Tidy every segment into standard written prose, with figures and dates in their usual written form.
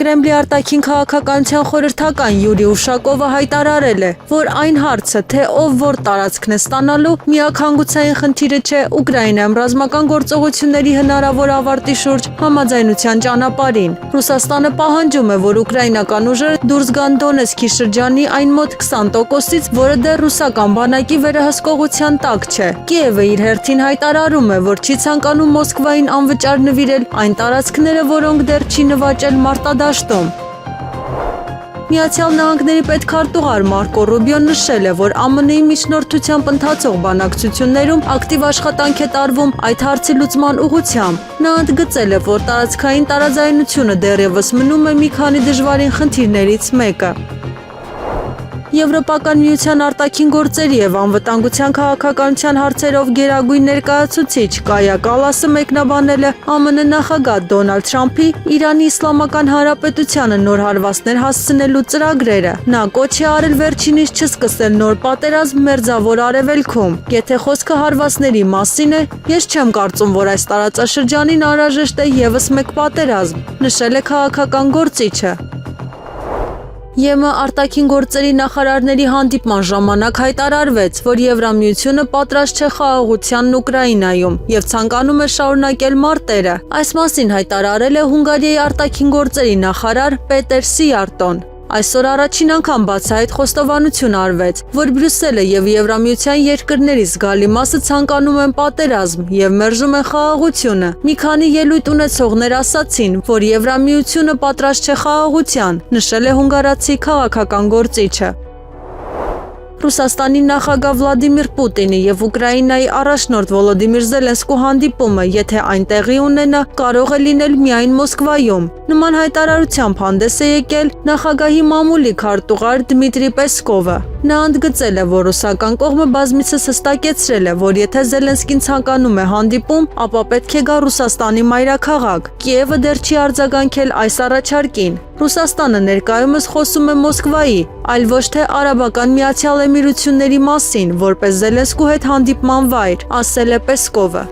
Կրեմլի արտաքին քաղաքականության խորհրդական Յուրի Ուշակովը հայտարարել է, որ այն հարցը, թե ով որ տարածքն է ստանալու, միականգուցային խնդիրը չէ Ուկրաինայում ռազմական գործողությունների հնարավոր ավարտի շուրջ համաձայնության ճանապարհին։ Ռուսաստանը պահանջում է, որ ուկրաինական ուժերը դուրս գան Դոնեցկի շրջանի այն մոտ 20%-ից, որը դեռ ռուսական բանակի վերահսկողության տակ չէ։ Կիևը իր հերթին հայտարարում է, որ չի ցանկանում Մոսկվային անվճար նվիրել այն տարածքները, որոնք դեռ չի նվաճել մարտադաշտում։ Միացյալ Նահանգների պետքարտուղար Մարկո Ռուբիոն նշել է, որ ԱՄՆ-ի միջնորդությամբ ընթացող բանակցություններում ակտիվ աշխատանք է տարվում այդ հարցի լուծման ուղղությամբ։ Նա ընդգծել է, որ տարածքային տարաձայնությունը դեռևս մնում է մի քանի դժվարին խնդիրներից մեկը։ Եվրոպական միության արտաքին գործերի և անվտանգության քաղաքականության հարցերով գերագույն ներկայացուցիչ Կայա Կալասը մեկնաբանել է ԱՄՆ նախագահ Դոնալդ Թրամփի Իրանի Իսլամական Հանրապետությանը նոր հարվածներ հասցնելու ծրագրերը։ Նա կոչ է արել վերջինիս չսկսել նոր պատերազմ Մերձավոր Արևելքում։ Եթե խոսքը հարվածների մասին է, ես չեմ կարծում, որ այս տարածաշրջանին անհրաժեշտ է ևս մեկ պատերազմ, նշել է քաղաքական գործիչը։ ԵՄ արտաքին գործերի նախարարների հանդիպման ժամանակ հայտարարվեց, որ Եվրամիությունը պատրաստ չէ խաղաղությանն Ուկրաինայում և ցանկանում է շարունակել մարտերը։ Այս մասին հայտարարել է Հունգարիայի արտաքին գործերի նախարար Պետեր Սիարտոն։ Այսօր առաջին անգամ բացահայտ խոստովանություն արվեց, որ Բրյուսելը և Եվրամիության երկրների զգալի մասը ցանկանում են պատերազմ և մերժում են խաղաղությունը։ Մի քանի ելույթ ունեցողներ ասացին, որ Եվրամիությունը պատրաստ չէ խաղաղության, նշել է հունգարացի քաղաքական գործիչը։ Ռուսաստանի նախագահ Վլադիմիր Պուտինի և Ուկրաինայի առաջնորդ Վոլոդիմիր Զելենսկու հանդիպումը, եթե այն տեղի ունենա, կարող է լինել միայն Մոսկվայում։ Նման հայտարարությամբ հանդես է եկել նախագահի մամուլի քարտուղար Դմիտրի Պեսկովը։ Նա ընդգծել է, որ ռուսական կողմը բազմիցս հստակեցրել է, որ եթե Զելենսկին ցանկանում է հանդիպում, ապա պետք է գա Ռուսաստանի մայրաքաղաք։ Կիևը դեռ չի արձագանքել այս առաջարկին։ Ռուսաստանը ներկայումս խոսում է Մոսկվայի, այլ ոչ թե Արաբական Միացյալ Էմիրությունների մասին, որպես Զելենսկու հետ հանդիպման վայր, ասել է Պեսկովը։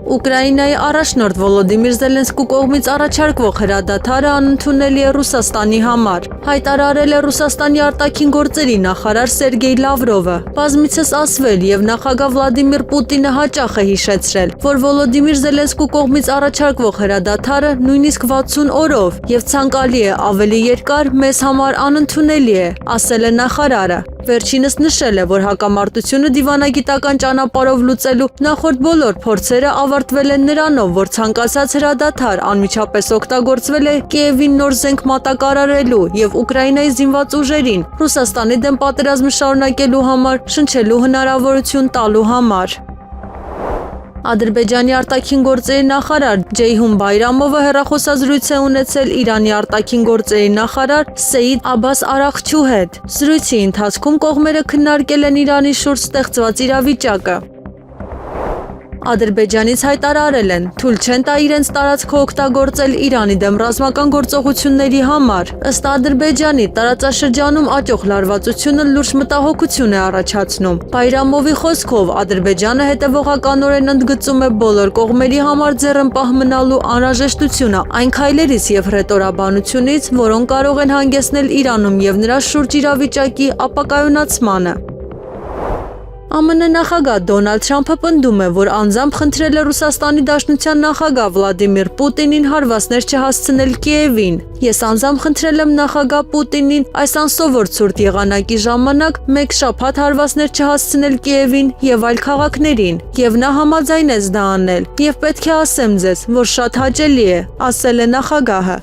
Ուկրաինայի առաջնորդ Վոլոդիմիր Զելենսկու կողմից առաջարկվող հրադադարը անընդունելի է Ռուսաստանի համար, հայտարարել է Ռուսաստանի արտաքին գործերի նախարար Սերգեյ Լավրովը։ Բազմիցս ասվել և նախագահ Վլադիմիր Պուտինը հաճախ է հիշեցրել, որ Վոլոդիմիր Զելենսկու կողմից առաջարկվող հրադադարը նույնիսկ 60 օրով և ցանկալի է ավելի երկար, մեզ համար անընդունելի է, ասել է նախարարը։ Վերջինս նշել է, որ հակամարտությունը դիվանագիտական ճանապարհով լուծելու նախորդ բոլոր փորձերը ավարտվել են նրանով, որ ցանկացած հրադադար անմիջապես օգտագործվել է Կիևին նոր զենք մատակարարելու և Ուկրաինայի զինված ուժերին Ռուսաստանի դեմ պատերազմը շարունակելու համար շնչելու հնարավորություն տալու համար։ Ադրբեջանի արտաքին գործերի նախարար Ջեյհուն Բայրամովը հեռախոսազրույց է ունեցել Իրանի արտաքին գործերի նախարար Սեյիդ Աբբաս Արաղչու հետ։ Զրույցի ընթացքում կողմերը քննարկել են Իրանի շուրջ ստեղծված իրավիճակը։ Ադրբեջանից հայտարարել են, թույլ չեն տա իրենց տարածքը օգտագործել Իրանի դեմ ռազմական գործողությունների համար։ Ըստ Ադրբեջանի, տարածաշրջանում աճող լարվածությունը լուրջ մտահոգություն է առաջացնում։ Բայրամովի խոսքով, Ադրբեջանը հետևողականորեն ընդգծում է բոլոր կողմերի համար ձեռնպահ մնալու անհրաժեշտությունը այն քայլերից և հռետորաբանությունից, որոնք կարող են հանգեցնել Իրանում և նրա շուրջ իրավիճակի ապակայունացմանը։ ԱՄՆ նախագահ Դոնալդ Թրամփը պնդում է, որ անձամբ խնդրել է Ռուսաստանի Դաշնության նախագահ Վլադիմիր Պուտինին հարվածներ չհասցնել Կիևին։ Ես անձամբ խնդրել եմ նախագահ Պուտինին այս անսովոր ցուրտ եղանակի ժամանակ մեկ շաբաթ հարվածներ չհասցնել Կիևին և այլ քաղաքներին, և նա համաձայնեց դա անել, և պետք է ասեմ ձեզ, որ շատ հաճելի է, ասել է նախագահը։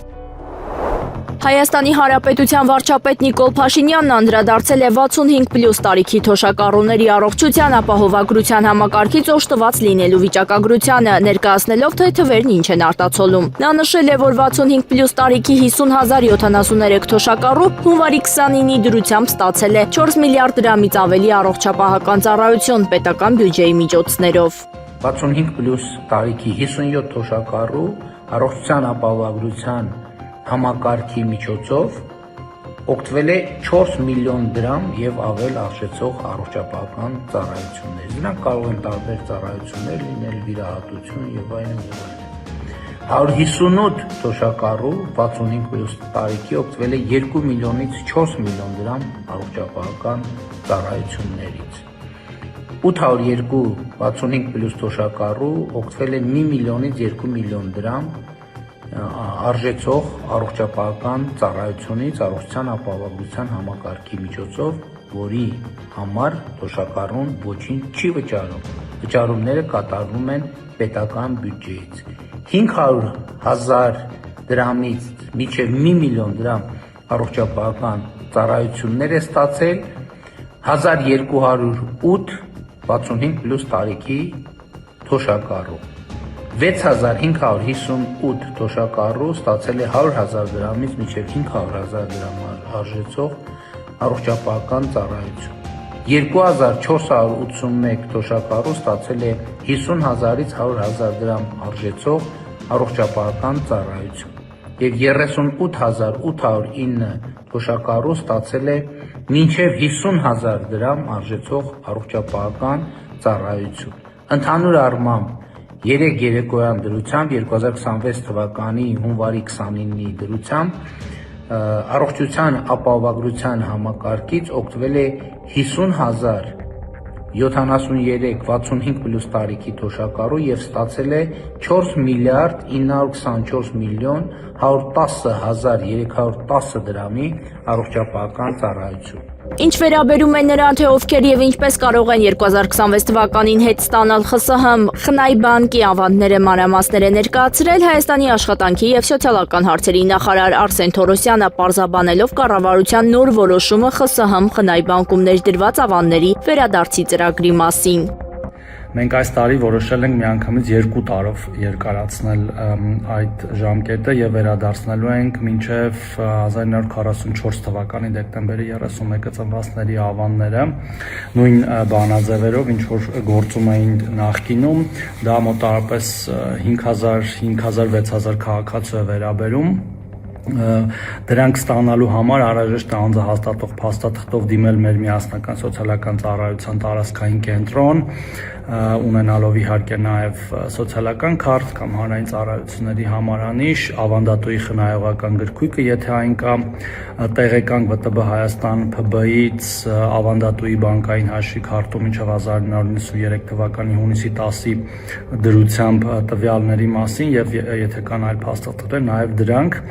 Հայաստանի Հանրապետության վարչապետ Նիկոլ Փաշինյանն անդրադարձել է 65+ տարիքի թոշակառուների առողջության ապահովագրության համակարգից օժտված լինելու վիճակագրությանը, ներկայացնելով, թե թվերն ինչ են արտացոլում։ Նա նշել է, որ 65+ տարիքի 50,073 թոշակառու հունվարի 29-ի դրությամբ ստացել է 4 միլիարդ դրամից ավելի առողջապահական ծառայություն պետական բյուջեի միջոցներով։ 65+ տարիքի 57 թոշակառու առողջության ապահովագրության համակարգի միջոցով օգտվել է 4 միլիոն դրամ և ավել արժեցող առողջապահական ծառայություններից։ Նրանք կարող են տարբեր ծառայություններ լինել, վիրահատություն և այլն։ 158 թոշակառու 65 պլյուս տարիքի օգտվել է 2 միլիոնից 4 միլիոն դրամ առողջապահական ծառայություններից։ 802 65 պլյուս թոշակառու օգտվել է 1 միլիոնից 2 միլիոն դրամ արժեցող առողջապահական ծառայությունից առողջության ապահովագրության համակարգի միջոցով, որի համար թոշակառուն ոչինչ չի վճարում։ Վճարումները կատարվում են պետական բյուջեից։ 500,000 դրամից մինչև 1 միլիոն դրամ առողջապահական ծառայություններ է ստացել 1208 65 պլյուս տարիքի թոշակառու։ 6558 թոշակառու ստացել է 100,000 դրամից մինչև 500,000 դրամ արժեցող առողջապահական ծառայություն։ 2481 թոշակառու ստացել է 50,000-ից 100,000 դրամ արժեցող առողջապահական ծառայություն եւ 38809 թոշակառու ստացել է մինչև 50,000 դրամ արժեցող առողջապահական ծառայություն։ Ընդհանուր առմամբ 3 երեկոյան դրությամբ 2026 թվականի հունվարի 29-ի դրությամբ առողջության ապահովագրության համակարգից օգտվել է 50,073 65 պլյուս տարիքի թոշակառու եւ ստացել է 4 միլիարդ 924 միլիոն 110,310 դրամի առողջապահական ծառայություն։ Ինչ վերաբերում է նրան, թե ովքեր եւ ինչպես կարող են 2026 թվականին հետ ստանալ ԽՍՀՄ Խնայ բանկի ավանդները մանրամասներ է ներկայացրել Հայաստանի աշխատանքի եւ սոցիալական հարցերի նախարար Արսեն Թորոսյանը, պարզաբանելով կառավարության նոր որոշումը ԽՍՀՄ Խնայ բանկում ներդրված ավանդների վերադարձի ծրագրի մասին։ Մենք այս տարի որոշել ենք միանգամից 2 տարով երկարացնել այդ ժամկետը եւ վերադարձնելու ենք մինչեւ 1944 թվականի դեկտեմբերի 31-ը ծնվածների ավանդները նույն բանաձևերով, ինչ որ գործում էին նախկինում, դա մոտավորապես 5000-6000 քաղաքացու է վերաբերում։ Դրանք ստանալու համար անհրաժեշտ է անձահաստատող փաստաթղթով դիմել մեր միասնական սոցիալական ծառայության տարածքային կենտրոն, ունենալով իհարկե նաև սոցիալական քարտ կամ հանրային ծառայությունների համարանիշ, ավանդատուի խնայողական գրքույկը, եթե այն կա, տեղեկանք ՎՏԲ Հայաստան ՓԲ-ից ավանդատուի բանկային հաշվի քարտում մինչև 1993 թվականի հունիսի 10-ի դրությամբ տվյալների մասին եւ եթե կան այլ փաստաթղթեր, նաև դրանք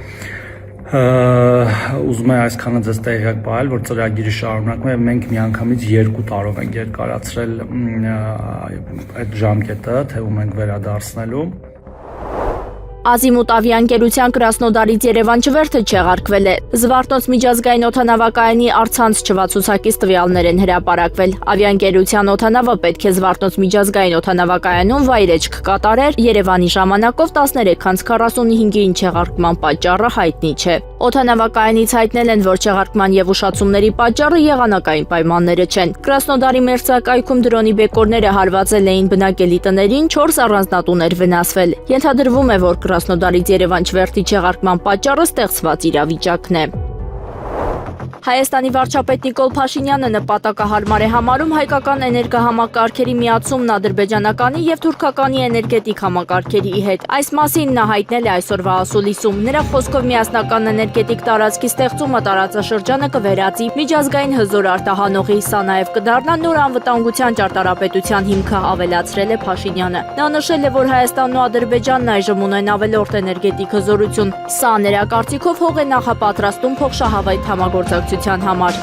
ուզում եմ այսքանը ձեզ տեղյակ պահել, որ ծրագիրը շարունակվում է, մենք միանգամից 2 տարով ենք երկարացրել այդ ժամկետը, թվում ենք վերադարձնելու։ Ազիմուտ ավիաընկերության Կրասնոդարից Երևան չվերթը չեղարկվել է։ Զվարթնոց միջազգային օդանավակայանի առցանց չվացուցակից տվյալներ են հրապարակվել։ Ավիաընկերության օդանավը պետք է Զվարթնոց միջազգային օդանավակայանում վայրեջք կատարեր, Երևանի ժամանակով 13:45-ին չեղարկման պատճառը հայտնի չէ։ Օդանավակայանից հայտնել են, որ չեղարկման եւ ուշացումների պատճառը եղանակային պայմանները չեն։ Կրասնոդարի մերձակայքում դրոնի բեկորները հարվածել էին բնակելի տներին, 4 առանձնատուներ վնասվել։ Ենթադրվում է, որ Կրասնոդարից Երևան չվերթի չեղարկման պատճառը ստեղծված իրավիճակն է։ Հայաստանի վարչապետ Նիկոլ Փաշինյանը նպատակահարմար է համարում հայկական էներգահամակարգերի միացումն ադրբեջանականի եւ թուրքականի էներգետիկ համակարգերի հետ։ Այս մասին նա հայտնել է այսօրվա ասուլիսում։ Նրա խոսքով միասնական էներգետիկ տարածքի ստեղծումը տարածաշրջանը կվերածի միջազգային հզոր արտահանողի, սա նաեւ կդառնա նոր անվտանգության ճարտարապետության հիմքը, ավելացրել է Փաշինյանը։ Նա նշել է, որ Հայաստանն ու Ադրբեջանն այժմ ունեն ավելորդ էներգետիկ հզորություն։ Սա նրա կարծիքով հող է նախապատրաստում փոխշահավետ համագործակցության համար։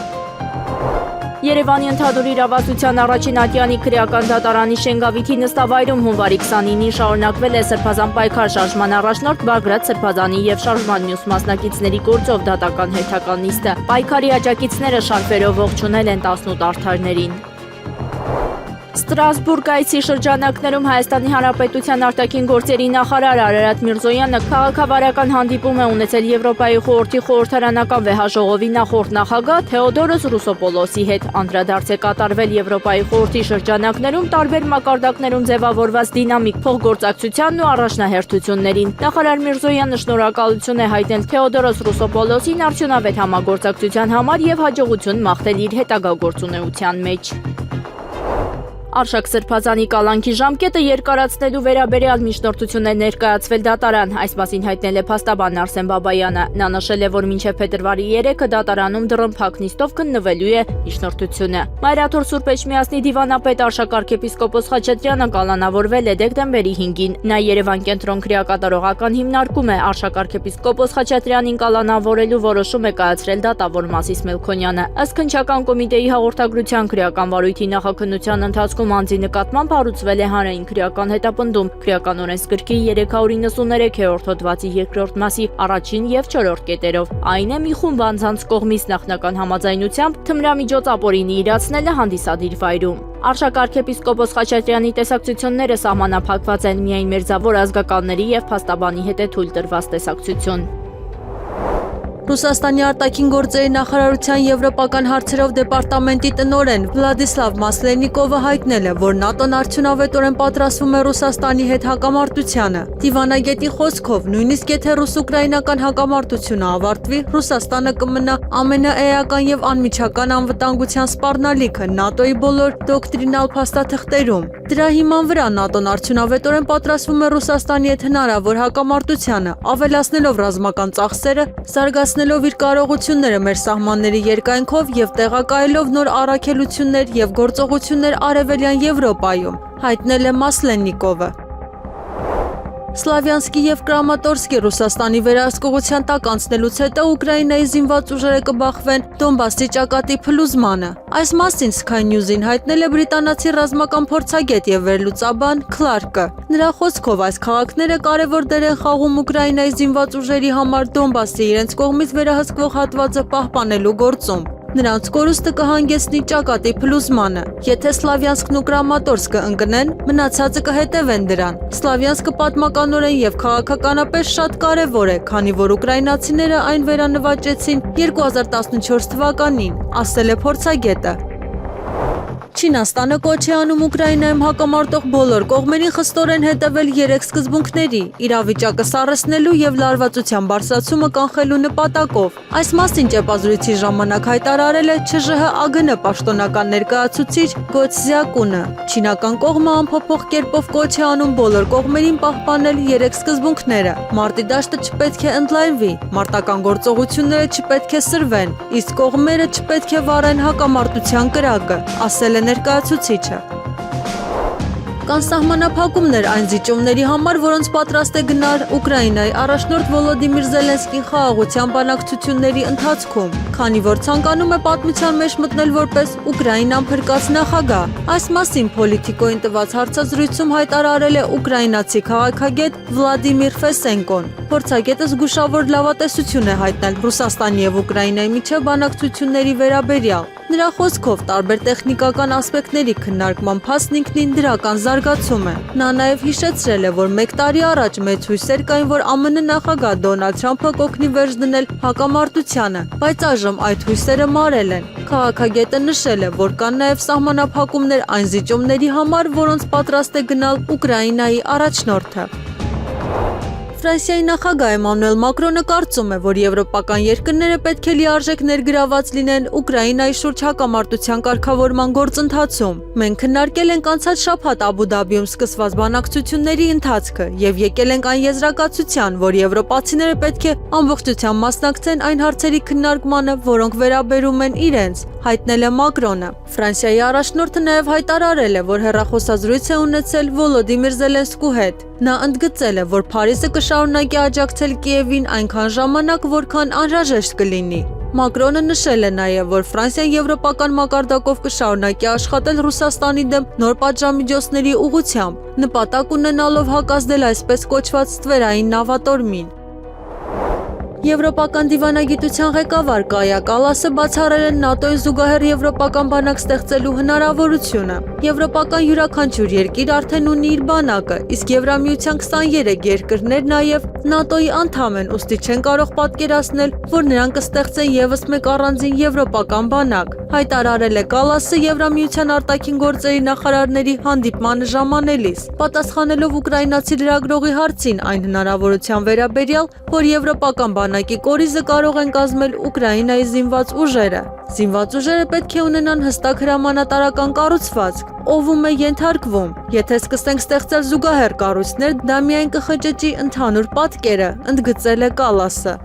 Երևանի ընդհանուր իրավասության առաջին ատյանի քրեական դատարանի Շենգավիթի նստավայրում հունվարի 29-ին շարունակվել է Սրբազան պայքար շարժման առաջնորդ Բագրատ Սրբազանի եւ շարժման մյուս մասնակիցների գործով դատական հերթական նիստը։ Պայքարի աջակիցները շարֆերով ողջունել են 18 արդարներին։ Ստրասբուրգ այցի շրջանակներում Հայաստանի Հանրապետության արտաքին գործերի նախարար Արարատ Միրզոյանը քաղաքավարական հանդիպում է ունեցել Եվրոպայի խորհրդի խորհրդարանական վեհաժողովի նախորդ նախագահ Թեոդորոս Ռուսոպոլոսի հետ։ Անդրադարձ է կատարվել Եվրոպայի խորհրդի շրջանակներում տարբեր մակարդակներում ձևավորված դինամիկ փոխգործակցությանն ու առաջնահերթություններին։ Նախարար Միրզոյանը շնորհակալություն է հայտնել Թեոդորոս Ռուսոպոլոսին արդյունավետ համագործակցության համար եւ հաջողություն մաղթել իր հետագա գործունեության մեջ։ Արշակ Սրբազանի կալանքի ժամկետը երկարացնելու վերաբերյալ միջնորդություններ ներկայացվել դատարան, այս մասին հայտնել է փաստաբան Արսեն Բաբայանը։ Նա նշել է, որ մինչև փետրվարի 3-ը դատարանում դռնփակ նիստով քննվելու է միջնորդությունը։ Մայրաթոր Սուրբ Էջմիածնի դիվանապետ Արշակ arczepiskopos Խաչատրյանը կալանավորվել է դեկտեմբերի 5-ին։ Նա Երևան կենտրոն քրեակատարողական հիմնարկում է Արշակ arczepiskopos Խաչատրյանին կալանավորելու որոշում է կայացրել դատավոր Մասիս Մելքոնյանը։ Ըստ քննչական կոմիտեի հաղորդագրության քրեական վարույթի նախաքննության ընթացքում անձի նկատմամբ հարուցվել է հանրային քրեական հետապնդում քրեական օրենսգրքի 393-րդ հոդվածի 2-րդ մասի 1 եւ 4-րդ կետերով։ Այն է մի խումբ անձանց կողմից նախնական համաձայնությամբ թմրամիջոցապորինի իրացնելը հանդիսադիր վայրում։ Արշակ arczepiskopos Խաչատրյանի տեսակցությունները սահմանափակված են միայն մերձավոր ազգականների եւ փաստաբանի հետ է թույլ տրված տեսակցություն։ Ռուսաստանի արտաքին գործերի նախարարության եվրոպական հարցերով դեպարտամենտի տնօրեն Վլադիսլավ Մասլենիկովը հայտնել է, որ ՆԱՏՕ-ն արդյունավետորեն պատրաստվում է Ռուսաստանի հետ հակամարտությանը։ Դիվանագետի խոսքով, նույնիսկ եթե ռուս-ուկրաինական հակամարտությունը ավարտվի, Ռուսաստանը կմնա ամենաէական եւ անմիջական անվտանգության սպառնալիքը ՆԱՏՕ-ի բոլոր դոկտրինալ փաստաթղթերում։ Դրա հիման վրա ՆԱՏՕ-ն արդյունավետորեն պատրաստվում է Ռուսաստանի հետ հնարավոր հակամարտությանը, ավելացնելով ռազմական ծախսերը, զարգացնելով իր կարողությունները մեր սահմանների երկայնքով եւ տեղակայելով նոր առաքելություններ եւ գործողություններ Արևելյան Եվրոպայում, հայտնել է Մասլենիկովը։ Սլավյանսկի եւ Կրամատորսկի Ռուսաստանի վերահսկողության տակ անցնելուց հետո Ուկրաինայի զինված ուժերը կբախվեն Դոնբասի ճակատի փլուզմանը։ Այս մասին Sky News-ին հայտնել է բրիտանացի ռազմական փորձագետ եւ վերլուծաբան Քլարկը։ Նրա խոսքով այս քաղաքները կարևոր դեր են խաղում Ուկրաինայի զինված ուժերի համար Դոնբասի իրենց կողմից վերահսկվող հատվածը պահպանելու գործում։ Նրանց կորուստը կհանգեցնի ճակատի փլուզմանը։ Եթե Սլավյանսկն ու Կրամատորսկը ընկնեն, մնացածը կհետևեն դրան։ Սլավյանսկը պատմականորեն եւ քաղաքականապես շատ կարևոր է, քանի որ ուկրաինացիները այն վերանվաճեցին 2014 թվականին, ասել է փորձագետը։ Չինաստանը կոչ է անում Ուկրաինայում հակամարտող բոլոր կողմերին խստորեն հետևել 3 սկզբունքների՝ իրավիճակը սառեցնելու եւ լարվածության բարձրացումը կանխելու նպատակով։ Այս մասին ճեպազրույցի ժամանակ հայտարարել է ՉԺՀ-ԱԳՆ պաշտոնական ներկայացուցիչ Գո Ցզյակունը։ Չինական կողմը ամփոփող կերպով կոչ է անում բոլոր կողմերին պահպանել 3 սկզբունքները։ Մարտի դաշտը չպետք է ընդլայնվի, մարտական գործողությունները չպետք է սրվեն, իսկ կողմերը չպետք է վարեն հակամարտության կրակը, ասել է ներկայացուցիչը։ Կան սահմանափակումներ այն զիջումների համար, որոնց պատրաստ է գնալ Ուկրաինայի առաջնորդ Վոլոդիմիր Զելենսկին խաղաղության բանակցությունների ընթացքում, քանի որ ցանկանում է պատմության մեջ մտնել որպես Ուկրաինան փրկած նախագահ։ Այս մասին Politico-ին տված հարցազրույցում հայտարարել է ուկրաինացի քաղաքագետ Վլադիմիր Ֆեսենկոն։ Փորձագետը զգուշավոր լավատեսություն է հայտնել Ռուսաստանի եւ Ուկրաինայի միջև բանակցությունների վերաբերյալ։ Նրա խոսքով տարբեր տեխնիկական ասպեկտների քննարկման փաստն ինքնին դրական զարգացում է։ Նա նաև հիշեցրել է, որ 1 տարի առաջ մեծ հույսեր կային, որ ԱՄՆ նախագահ Դոնալդ Թրամփը կօգնի վերջ դնել հակամարտությանը, բայց այժմ այդ հույսերը մարել են։ Քաղաքագետը նշել է, որ կան նաև սահմանափակումներ այն զիջումների համար, որոնց պատրաստ է գնալ Ուկրաինայի առաջնորդը։ Ֆրանսիայի նախագահ Էմանուել Մակրոնը կարծում է, որ եվրոպական երկրները պետք է լիարժեք ներգրաված լինեն Ուկրաինայի շուրջ հակամարտության կարգավորման գործընթացում։ Մենք քննարկել ենք անցած շաբաթ Աբու Դաբիում սկսված բանակցությունների ընթացքը եւ եկել ենք այն եզրակացության, որ եվրոպացիները պետք է ամբողջությամբ մասնակցեն այն հարցերի քննարկմանը, որոնք վերաբերում են իրենց, հայտնել է Մակրոնը։ Ֆրանսիայի առաջնորդը նաև հայտարարել է, որ հեռախոսազրույց է ունեցել Վոլոդիմիր Զելենսկու հետ։ Նա ընդգծել է, որ Փարիզը կշարունակի աջակցել Կիևին այնքան ժամանակ, որքան անհրաժեշտ կլինի։ Մակրոնը նշել է նաև, որ Ֆրանսիան եվրոպական մակարդակով կշարունակի աշխատել Ռուսաստանի դեմ նոր պատժամիջոցների ուղղությամբ, նպատակ ունենալով հակազդել այսպես կոչված ստվերային նավատորմին։ Եվրոպական դիվանագիտության ղեկավար Կայա Կալասը բացառել է ՆԱՏՕ-ին զուգահեռ եվրոպական բանակ ստեղծելու հնարավորությունը։ Եվրոպական յուրաքանչյուր երկիր արդեն ունի իր բանակը, իսկ Եվրամիության 23 երկրներ նաև ՆԱՏՕ-ի անդամ են, ուստի չեն կարող պատկերացնել, որ նրանք կստեղծեն եւս մեկ առանձին եվրոպական բանակ։ Հայտարարել է Կալասը Եվրամիության արտաքին գործերի նախարարների հանդիպմանը ժամանելիս, պատասխանելով ուկրաինացի լրագրողի հարցին այն հնարավորության վերաբերյալ, որ եվրոպական բանակի կորիզը կարող են կազմել Ուկրաինայի զինված ուժերը։ Զինված ուժերը պետք է ունենան հստակ հրամանատարական կառուցվածք, ով է ենթարկվում։ Եթե սկսենք ստեղծել զուգահեռ կառույցներ, դա միայն կխճճի ընդհանուր պատկերը, ընդգծել է Կալասը։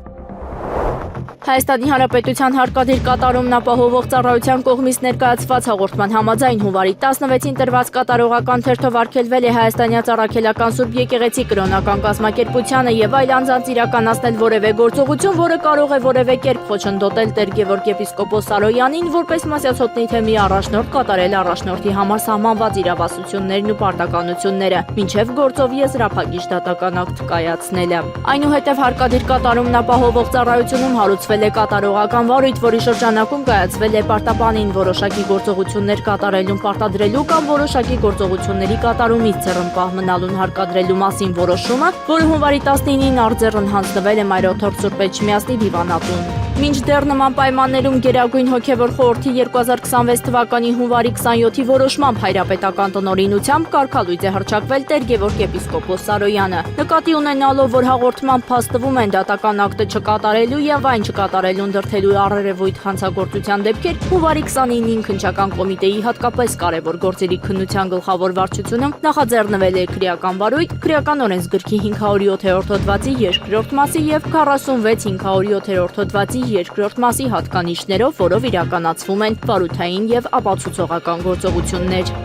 Հայաստանի Հանրապետության հարկադիր կատարումն ապահովող ծառայության կողմից ներկայացված հաղորդման համաձայն հունվարի 16-ին տրված կատարողական թերթով արգելվել է հայաստանյաց առաքելական Սուրբ Եկեղեցի կրոնական կազմակերպությանը եւ այլ անձանց իրականացնել որևէ գործողություն, որը կարող է որևէ կերպ խոչընդոտել Տեր Գևորգ եպիսկոպոս Սարոյանին որպես մասյացոտնի թեմի առաջնորդ կատարել առաջնորդի համար սահմանված իրավասություններն ու պարտականությունները, մինչև գործով եզրափակիչ դատական ակտ կայացնելը։ Այնուհետև հարկադիր կատարումն ապահովող ծառայությունում հարուցվել է կատարողական վարույթ, որի շրջանակում կայացվել է պարտապանին որոշակի գործողություններ կատարելուն պարտադրելու կամ որոշակի գործողությունների կատարումից ձեռնպահ մնալուն հարկադրելու մասին որոշումը, որը հունվարի 19-ին արձեռն հանձնվել է Մայրաթորթ Սուրբ Էջմիածնի Դիվանատուն։ Մինչդեռ նման պայմաններում Գերագույն հոգևոր խորհրդի 2026 թվականի հունվարի 27-ի որոշմամբ հայրապետական տնօրինությամբ կարգալույծ է հռչակվել Տեր Գևորգ եպիսկոպոս Սարոյանը։ Նկատի ունենալով, որ հաղորդման փաստվում են դատական ակտը չկատարելու եւ այն չկատարելուն դրդելու առերևույթ հանցագործության դեպքեր, հունվարի 29-ին քննչական կոմիտեի հատկապես կարևոր գործերի քննության գլխավոր վարչությունում նախաձեռնվել է քրեական վարույթ, քրեական օրենսգրքի 507-րդ հոդվածի 2-րդ մասի եւ 46-507-րդ հոդվածի 2-րդ մասի հատկանիշներով, որով իրականացվում են վարութային եւ ապացուցողական գործողություններ։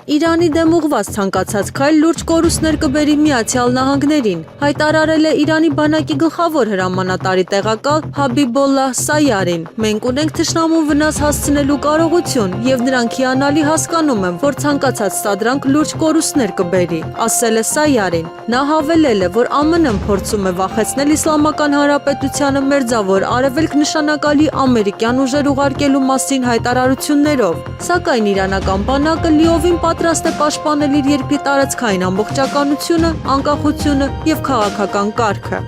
Իրանի դեմ ուղղված ցանկացած քայլ լուրջ կորուստներ կբերի Միացյալ Նահանգներին, հայտարարել է Իրանի բանակի գլխավոր հրամանատարի տեղակալ Հաբիբոլլահ Սայարին։ Մենք ունենք թշնամուն վնաս հասցնելու կարողություն եւ նրանք հիանալի հասկանում են, որ ցանկացած սադրանք լուրջ կորուստներ կբերի, ասել է Սայարին։ Նա հավելել է, որ ԱՄՆ-ն փորձում է վախեցնել Իսլամական Հանրապետությանը մերձավոր արևելք նշանակալի ամերիկյան ուժեր ուղարկելու մասին հայտարարություններով, սակայն իրանական բանակը լիովին պատրաստ է պաշտպանել իր երկրի տարածքային ամբողջականությունը, անկախությունը եւ քաղաքական կարգը։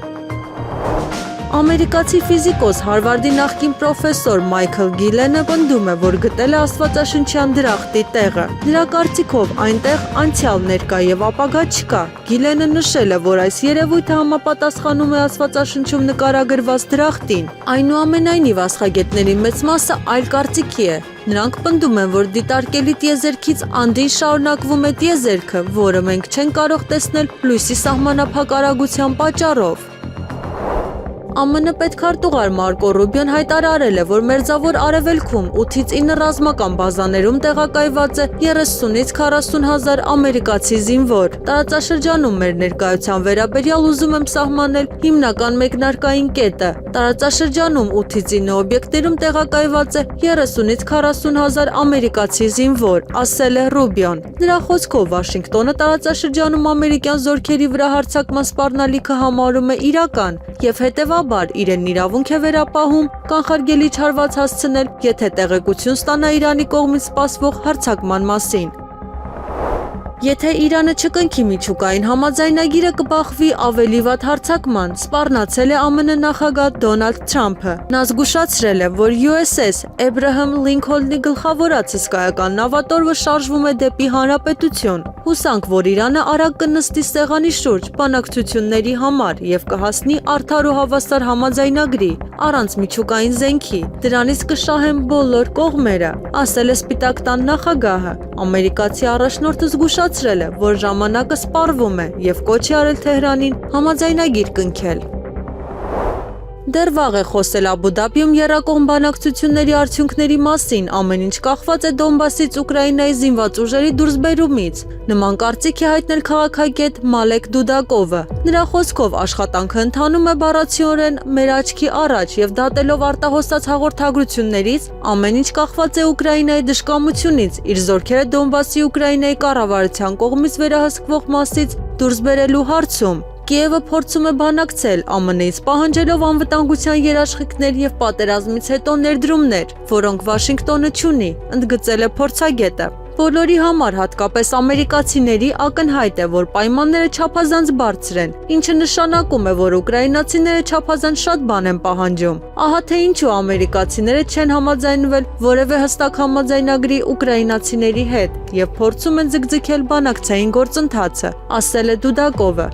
Ամերիկացի ֆիզիկոս Հարվարդի նախկին պրոֆեսոր Մայքլ Գիլենը պնդում է, որ գտել է աստվածաշնչյան դրախտի տեղը։ Նրա կարծիքով այնտեղ անցյալ, ներկա եւ ապագա չկա։ Գիլենը նշել է, որ այս երևույթը համապատասխանում է աստվածաշնչում նկարագրված դրախտին։ Այնուամենայնիվ աստղագետների մեծ մասը այլ կարծիքի է։ Նրանք պնդում են, որ դիտարկելի տիեզերքից անդին շարունակվում է տիեզերքը, որը մենք չենք կարող տեսնել լույսի սահմանափակ արագության պատճառով։ ԱՄՆ պետքարտուղար Մարկո Ռուբիոն հայտարարել է, որ Մերձավոր Արևելքում 8-ից 9 ռազմական բազաներում տեղակայված է 30-ից 40 հազար ամերիկացի զինվոր։ Տարածաշրջանում մեր ներկայության վերաբերյալ ուզում եմ սահմանել հիմնական մեկնարկային կետը։ Տարածաշրջանում 8-ից 9 օբյեկտներում տեղակայված է 30-ից 40 հազար ամերիկացի զինվոր, ասել է Ռուբիոն։ Նրա խոսքով Վաշինգտոնը տարածաշրջանում ամերիկյան զորքերի վրա հարձակման սպառնալիքը համարում է իրական եւ հետեւաբար իրեն իրավունք է վերապահում կանխարգելիչ հարված հասցնել, եթե տեղեկություն ստանա Իրանի կողմից սպասվող հարձակման մասին։ Եթե Իրանը չկնքի միջուկային համաձայնագիրը կբախվի ավելի վատ հարձակման, սպառնացել է ԱՄՆ նախագահ Դոնալդ Թրամփը։ Նա զգուշացրել է, որ USS Abraham Lincoln-ի գլխավորած հսկայական նավատորմը շարժվում է դեպի հանրապետություն։ Հուսանք, որ Իրանը արագ կնստի սեղանի շուրջ բանակցությունների համար եւ կհասնի արդար ու հավասար համաձայնագրի, առանց միջուկային զենքի։ Դրանից կշահեն բոլոր կողմերը, ասել է Սպիտակ տան նախագահը։ Ամերիկացի առաջնորդը զգուշացրել է, որ ժամանակը սպառվում է եւ կոչ է արել Թեհրանին համաձայնագիր կնքել։ Դեռ վաղ է խոսել Աբու Դաբիում եռակողմ բանակցությունների արդյունքների մասին, ամեն ինչ կախված է Դոնբասից Ուկրաինայի զինված ուժերի դուրսբերումից։ Նման կարծիք է հայտնել քաղաքագետ Մալեք Դուդակովը։ Նրա խոսքով աշխատանքը ընթանում է բառացիորեն մեր աչքի առաջ եւ դատելով արտահոսած հաղորդագրություններից, ամեն ինչ կախված է Ուկրաինայի դժկամությունից, իր զորքերը Դոնբասի Ուկրաինայի կառավարության կողմից վերահսկվող մասից դուրս բերելու հարցում։ Կիևը փորձում է բանակցել ԱՄՆ-ից պահանջելով անվտանգության երաշխիքներ եւ պատերազմից հետո ներդրումներ, որոնք Վաշինգտոնը չունի, ընդգծել է փորձագետը։ Բոլորի համար, հատկապես ամերիկացիների, ակնհայտ է, որ պայմանները չափազանց բարձր են, ինչը նշանակում է, որ ուկրաինացիները չափազանց շատ բան են պահանջում։ Ահա թե ինչու ամերիկացիները չեն համաձայնվել որևէ հստակ համաձայնագրի ուկրաինացիների հետ եւ փորձում են ձգձգել բանակցային գործընթացը, ասել է Դուդակովը։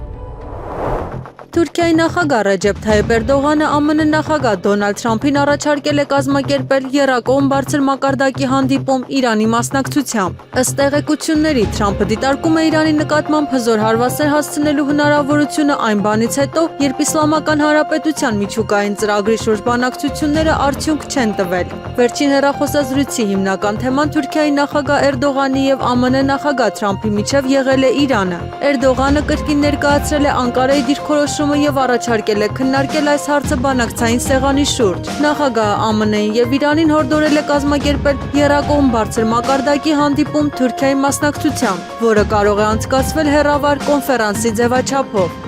Թուրքիայի նախագահ Ռեջեփ Թայիփ Էրդողանը ԱՄՆ նախագահ Դոնալդ Թրամփին առաջարկել է կազմակերպել եռակողմ բարձր մակարդակի հանդիպում Իրանի մասնակցությամբ։ Ըստ տեղեկությունների Թրամփը դիտարկում է Իրանի նկատմամբ հզոր հարվածներ հասցնելու հնարավորությունը այն բանից հետո, երբ Իսլամական Հանրապետության միջուկային ծրագրի շուրջ բանակցությունները արդյունք չեն տվել։ Վերջին հեռախոսազրույցի հիմնական թեման Թուրքիայի նախագահ Էրդողանի եւ ԱՄՆ նախագահ Թրամփի միջև եղել է Իրանը։ Էրդողանը կրկին ներկայացրել է Անկարայի դիրքորոշումը եւ առաջարկել է քննարկել այս հարցը բանակցային սեղանի շուրջ։ Նախագահը ԱՄՆ-ին եւ Իրանին հորդորել է կազմակերպել եռակողմ բարձր մակարդակի հանդիպում Թուրքիայի մասնակցությամբ, որը կարող է անցկացվել հեռավար կոնֆերանսի ձևաչափով։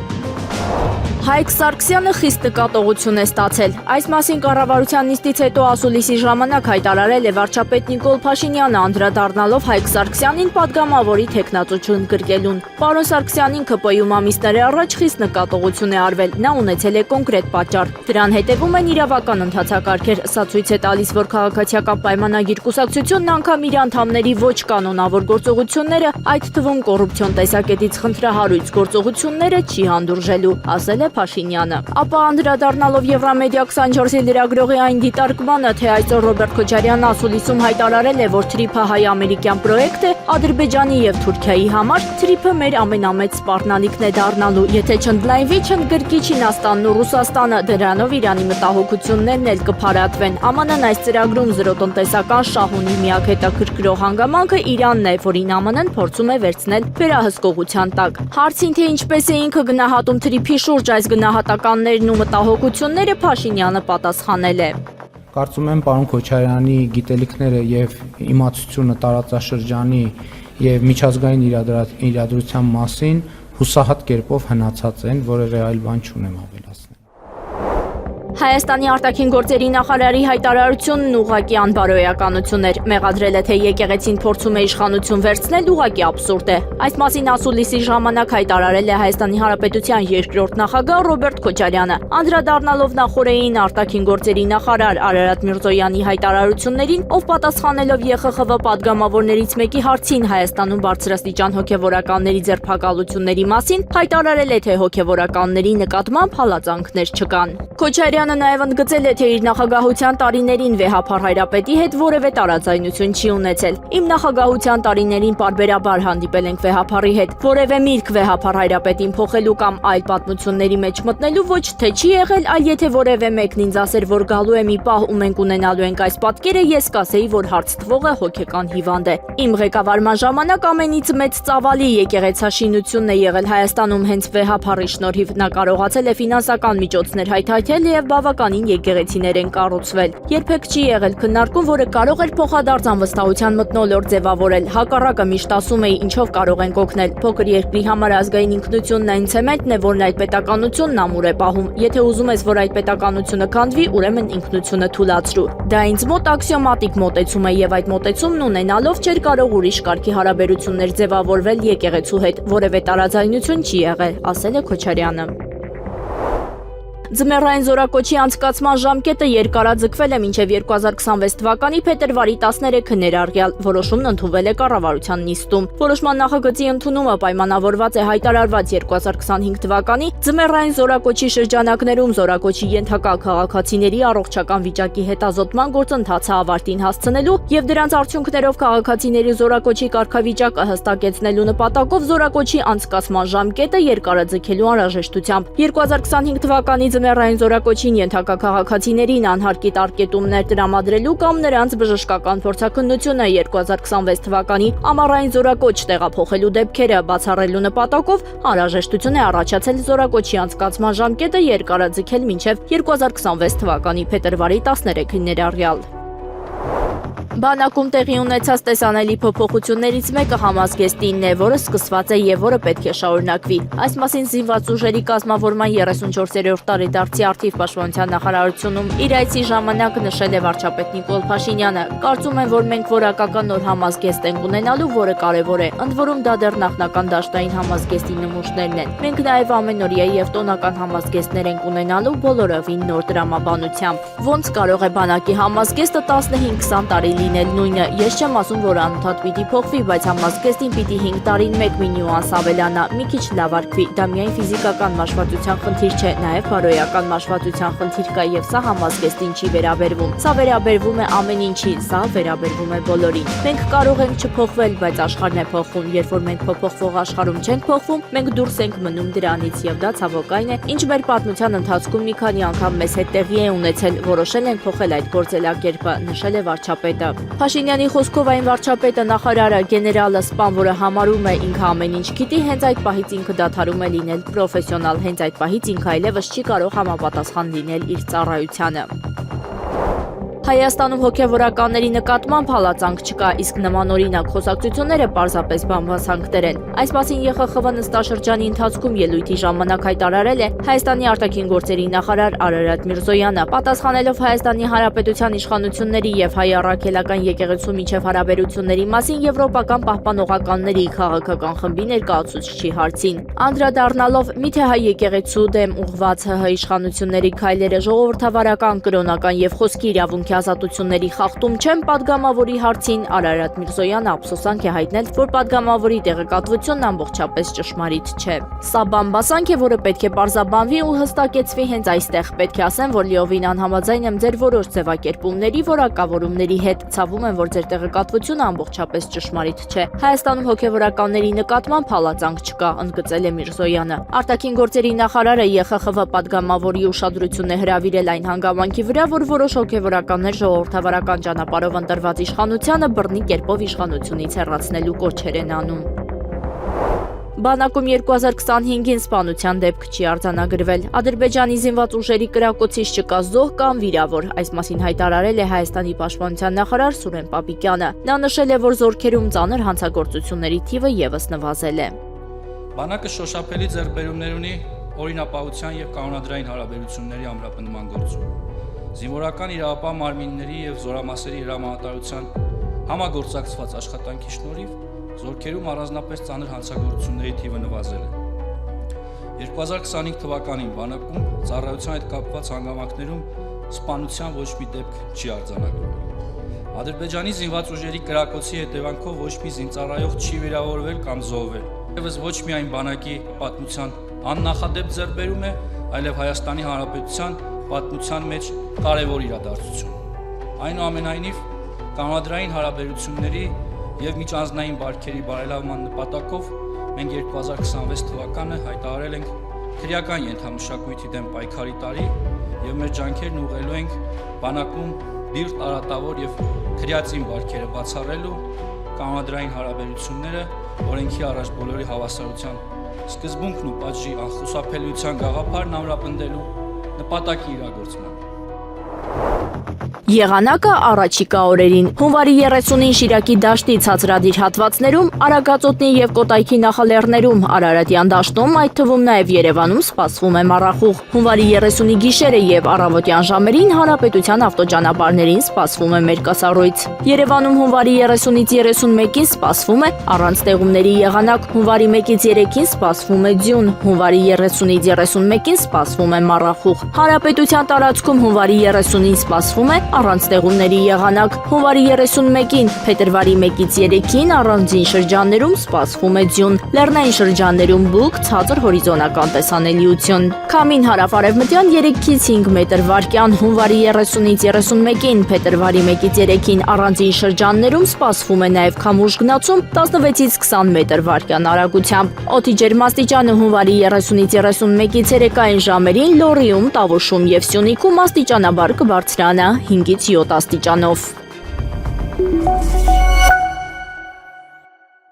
Հայկ Սարգսյանը խիստ նկատողություն է ստացել։ Այս մասին կառավարության նիստից հետո ասուլիսի ժամանակ հայտարարել է վարչապետ Նիկոլ Փաշինյանը, անդրադառնալով Հայկ Սարգսյանին պատգամավորի թեկնածություն գրկելուն։ Պարոն Սարգսյանին ԿՊ-ում ամիսներ առաջ խիստ նկատողություն է արվել։ Նա ունեցել է կոնկրետ պատճառ։ Դրան հետևում են իրավական ընթացակարգեր։ Սա ցույց է տալիս, որ քաղաքացիական պայմանագիր կուսակցությունն անգամ իր անդամների ոչ կանոնավոր գործողությունները, այդ թվում կոռուպցիոն տեսակետից խնդրահարույց գործողությունները չի հանդուրժելու, ասել է Փաշինյանը։ Ապա անդրադառնալով Եվրամեդիա 24-ի լրագրողի այն դիտարկմանը, թե այսօր Ռոբերտ Քոչարյանն ասուլիսում հայտարարել է, որ TRIP-ը հայ-ամերիկյան պրոյեկտ է Ադրբեջանի եւ Թուրքիայի համար, TRIP-ը մեր ամենամեծ սպառնալիքն է դառնալու, եթե չընդլայնվի, չընդգրկի Չինաստանն ու Ռուսաստանը, դրանով Իրանի մտահոգություններն էլ կփարատվեն։ ԱՄՆ-ն այս ծրագրում զրոտնտեսական շահ ունի, միակ հետաքրքրող հանգամանքը Իրանն է, որին ԱՄՆ-ն փորձում է վերցնել վերահսկողության տակ։ Հարցին, թե ինչպես է ինքը գնահատում TRIP-ի շուրջ այս գնահատականներն ու մտահոգությունները, Փաշինյանը պատասխանել է։ Կարծում եմ պարոն Քոչարյանի գիտելիքները եւ իմացությունը տարածաշրջանի եւ միջազգային իրադրության մասին հուսահատ կերպով հնացած են, որևէ այլ բան չունեմ ավելացնել։ Հայաստանի արտաքին գործերի նախարարի հայտարարությունն ուղղակի անբարոյականություն էր։ Մեղադրելը, թե եկեղեցին փորձում է իշխանություն վերցնել, ուղղակի աբսուրդ է։ Այս մասին ասուլիսի ժամանակ հայտարարել է Հայաստանի Հանրապետության երկրորդ նախագահ Ռոբերտ Քոչարյանը, անդրադառնալով նախորդային արտաքին գործերի նախարար Արարատ Միրզոյանի հայտարարություններին, ով պատասխանելով ԵԽԽՎ պատգամավորներից մեկի հարցին Հայաստանում բարձրաստիճան հոգևորականների ձերբակալությունների մասին, հայտարարել է, թե հոգևորականների նկատմամբ հալածանքներ չկան։ Քոչարյանը նաև ընդգծել է, թե իր նախագահության տարիներին վեհափառ Հայրապետի հետ որևէ տարաձայնություն չի ունեցել։ Իմ նախագահության տարիներին պարբերաբար հանդիպել ենք վեհափառի հետ, որևէ միտք վեհափառ Հայրապետին փոխելու կամ այլ պատմությունների մեջ մտնելու ոչ թե չի եղել, այլ եթե որևէ մեկն ինձ ասեր, որ գալու է մի պահ ու մենք ունենալու ենք այս պատկերը, ես կասեի, որ հարց տվողը հոգեկան հիվանդ է։ Իմ ղեկավարման ժամանակ ամենից մեծ ծավալի եկեղեցաշինությունն է եղել Հայաստանում հենց վեհափառի շնորհիվ։ Նա կարողացել է ֆինանսական միջոցներ հայթայթել եւ բավականին եկեղեցիներ են կառուցվել։ Երբեք չի եղել քննարկում, որը կարող էր փոխադարձ անվստահության մթնոլորտ ձևավորել։ Հակառակը միշտ ասում էի, ինչով կարող ենք օգնել։ Փոքր երկրի համար ազգային ինքնությունն այն ցեմենտն է, որն այդ պետականությունն ամուր է պահում։ Եթե ուզում ես, որ այդ պետականությունը քանդվի, ուրեմն ինքնությունը թույլատրու։ Դա ինձ մոտ աքսիոմատիկ մոտեցում է եւ այդ մոտեցումն ունենալով չէր կարող ուրիշ կարգի հարաբերություններ ձևավորվել եկեղեցու հետ։ Որևէ տարաձայնություն չի եղել, ասել է Քոչարյանը։ Ձմեռային զորակոչի անցկացման ժամկետը երկարաձգվել է մինչև 2026 թվականի փետրվարի 13-ը ներառյալ, որոշումն ընդունվել է կառավարության նիստում։ Որոշման նախագծի ընդունումը պայմանավորված է հայտարարված 2025 թվականի ձմեռային զորակոչի շրջանակներում զորակոչի ենթակա քաղաքացիների առողջական վիճակի հետազոտման գործընթացը ավարտին հասցնելու եւ դրանց արդյունքներով քաղաքացիների զորակոչի կարգավիճակը հստակեցնելու նպատակով զորակոչի անցկացման ժամկետը երկարաձգելու անհրաժեշտությամբ 2025 թվականի ձմեռային զորակոչին ենթակա քաղաքացիներին անհարկի տարկետումներ տրամադրելու կամ նրանց բժշկական փորձաքննությունը 2026 թվականի ամառային զորակոչ տեղափոխելու դեպքերը բացառելու նպատակով անհրաժեշտություն է առաջացել զորակոչի անցկացման ժամկետը երկարաձգել մինչև 2026 թվականի փետրվարի 13-ին ներառյալ։ Բանակում տեղի ունեցած տեսանելի փոփոխություններից մեկը համազգեստինն է, որը սկսված է եւ որը պետք է շարունակվի։ Այս մասին զինված ուժերի կազմավորման 34-րդ տարեդարձի արդիվ պաշտպանության նախարարությունում իր այցի ժամանակ նշել է վարչապետ Նիկոլ Փաշինյանը։ Կարծում եմ, որ մենք որակական նոր համազգեստ ենք ունենալու, որը կարևոր է։ Ընդ որում դա դեռ նախնական դաշտային համազգեստի նմուշներն են։ Մենք նաեւ ամենօրյա եւ տոնական համազգեստներ ենք ունենալու բոլորովին նոր դրամաբանությամբ։ Ոնց կարող է բանակի համազգեստը 15-20 տարի լինել նույնը։ Ես չեմ ասում, որ անընդհատ պիտի փոխվի, բայց համազգեստին պիտի 5 տարին մեկ մի նյուանս ավելանա, մի քիչ լավարկվի։ Դա միայն ֆիզիկական մաշվածության խնդիր չէ, նաև բարոյական մաշվածության խնդիր կա եւ սա համազգեստին չի վերաբերվում։ Սա վերաբերվում է ամեն ինչի, սա վերաբերվում է բոլորին։ Մենք կարող ենք չփոխվել, բայց աշխարհն է փոխվում։ Երբ որ մենք փոփոխվող աշխարհում չենք փոխվում, մենք դուրս ենք մնում դրանից եւ դա ցավոք այն է, ինչ մեր պատմության ընթացքում մի քանի անգամ մեզ հետ տեղի է ունեցել, որոշել ենք փոխել այդ գործելակերպը, նշել է վարչապետը։ Փաշինյանի խոսքով այն վարչապետը, նախարարը, գեներալը, սպան, որը համարում է ինքը ամեն ինչ գիտի, հենց այդ պահից ինքը դադարում է լինել պրոֆեսիոնալ, հենց այդ պահից ինքը այլևս չի կարող համապատասխան լինել իր ծառայությանը։ Հայաստանում հոգևորականների նկատմամբ հալածանք չկա, իսկ նմանօրինակ խոսակցությունները պարզապես բամբասանքներ են։ Այս մասին ԵԽԽՎ նստաշրջանի ընթացքում ելույթի ժամանակ հայտարարել է Հայաստանի արտաքին գործերի նախարար Արարատ Միրզոյանը, պատասխանելով Հայաստանի Հանրապետության իշխանությունների եւ հայ առաքելական եկեղեցու միջև հարաբերությունների մասին եվրոպական պահպանողականների քաղաքական խմբի ներկայացուցչի հարցին։ Անդրադառնալով միթե հայ եկեղեցու դեմ ուղղված ՀՀ իշխանությունների քայլերը ժողովրդավարական, կրոնական եւ խոսքի իրավունքի ազատությունների խախտում չեն, падգամավորի հարցին Արարատ Միրզոյանը ափսոսանք է հայտնել, որ падգամավորի տեղեկատվությունն ամբողջապես ճշմարիտ չէ։ Սա բամբասանք է, որը պետք է պարզաբանվի ու հստակեցվի հենց այստեղ։ Պետք է ասեմ, որ լիովին անհամաձայն եմ ձեր որոշ ձևակերպումների, որակավորումների հետ։ Ցավում եմ, որ ձեր տեղեկատվությունը ամբողջապես ճշմարիտ չէ։ Հայաստանում հոգևորականների նկատմամբ հալածանք չկա, ընդգծել է Միրզոյանը։ Արտաքին գործերի նախարարը ԵԽԽՎ падգամավորի ուշադրությունն է հրավիրել այն հանգամանքի վրա, որ որոշ հոգևորականներ ժողովրդավարական ճանապարհով ընտրված իշխանությանը բռնի կերպով իշխանությունից հեռացնելու կոչեր են անում։ Բանակում 2025-ին սպանության դեպք չի արձանագրվել։ Ադրբեջանի զինված ուժերի կրակոցից չկա զոհ կամ վիրավոր։ Այս մասին հայտարարել է Հայաստանի պաշտպանության նախարար Սուրեն Պապիկյանը։ Նա նշել է, որ զորքերում ծանր հանցագործությունների թիվը եւս նվազել է։ Բանակը շոշափելի ձեռքբերումներ ունի օրինապահության եւ կանոնադրային հարաբերությունների ամրապնդման գործում։ Զինվորական իրավապահ մարմինների եւ զորամասերի հրամանատարության համագործակցված աշխատանքի շնորհիվ զորքերում առանձնապես ծանր հանցագործությունների թիվը նվազել է։ 2025 թվականին բանակում ծառայության հետ կապված հանգամանքներում սպանության ոչ մի դեպք չի արձանագրվել։ Ադրբեջանի զինված ուժերի կրակոցի հետևանքով ոչ մի զինծառայող չի վիրավորվել կամ զոհվել։ Եվս ոչ միայն բանակի պատմության աննախադեպ ձեռքբերում է, այլև Հայաստանի Հանրապետության պատմության մեջ կարևոր իրադարձություն։ Այնուամենայնիվ, կանոնադրային հարաբերությունների եւ միջանձնային բարքերի բարելավման նպատակով մենք 2026 թվականը հայտարարել ենք քրեական ենթամշակույթի դեմ պայքարի տարի եւ մեր ջանքերն ուղղելու ենք բանակում բիրտ արատավոր եւ քրեացին բարքերը բացառելու, կանոնադրային հարաբերությունները օրենքի առաջ բոլորի հավասարության սկզբունքն ու պատժի անխուսափելիության գաղափարն ամրապնդելու նպատակի իրագործման։ Եղանակը առաջիկա օրերին։ Հունվարի 30-ին Շիրակի դաշտի ցածրադիր հատվածներում, Արագածոտնի եւ Կոտայքի նախալեռներում, Արարատյան դաշտում, այդ թվում նաեւ Երևանում սպասվում է մառախուղ։ Հունվարի 30-ի գիշերը եւ առավոտյան ժամերին Հանրապետության ավտոճանապարհներին սպասվում է մերկասառույց։ Երևանում հունվարի 30-ից 31-ին սպասվում է առանց տեղումների եղանակ, հունվարի 1-ից 3-ին սպասվում է ձյուն, հունվարի 30-ից 31-ին սպասվում է մառախուղ։ Հանրապետության տարածքում հունվարի 30-ին սպասվում է առանց տեղումների եղանակ, հունվարի 31-ին, փետրվարի 1-ից 3-ին առանձին շրջաններում սպասվում է ձյուն, լեռնային շրջաններում բուք, ցածր հորիզոնական տեսանելիություն։ Քամին հարավ-արևմտյան 3-ից 5 մետր վարկյան, հունվարի 30-ից 31-ին, փետրվարի 1-ից 3-ին առանձին շրջաններում սպասվում է նաև քամուշ գնացում 16-ից 20 մետր վարկյան արագությամբ։ Օդի ջերմաստիճանը հունվարի 30-ից 31-ի ցերեկային ժամերին Լոռիում, Տավուշում եւ Սյունիքում աստիճանաբար կբարձրանա 5-ից 7 աստիճանով։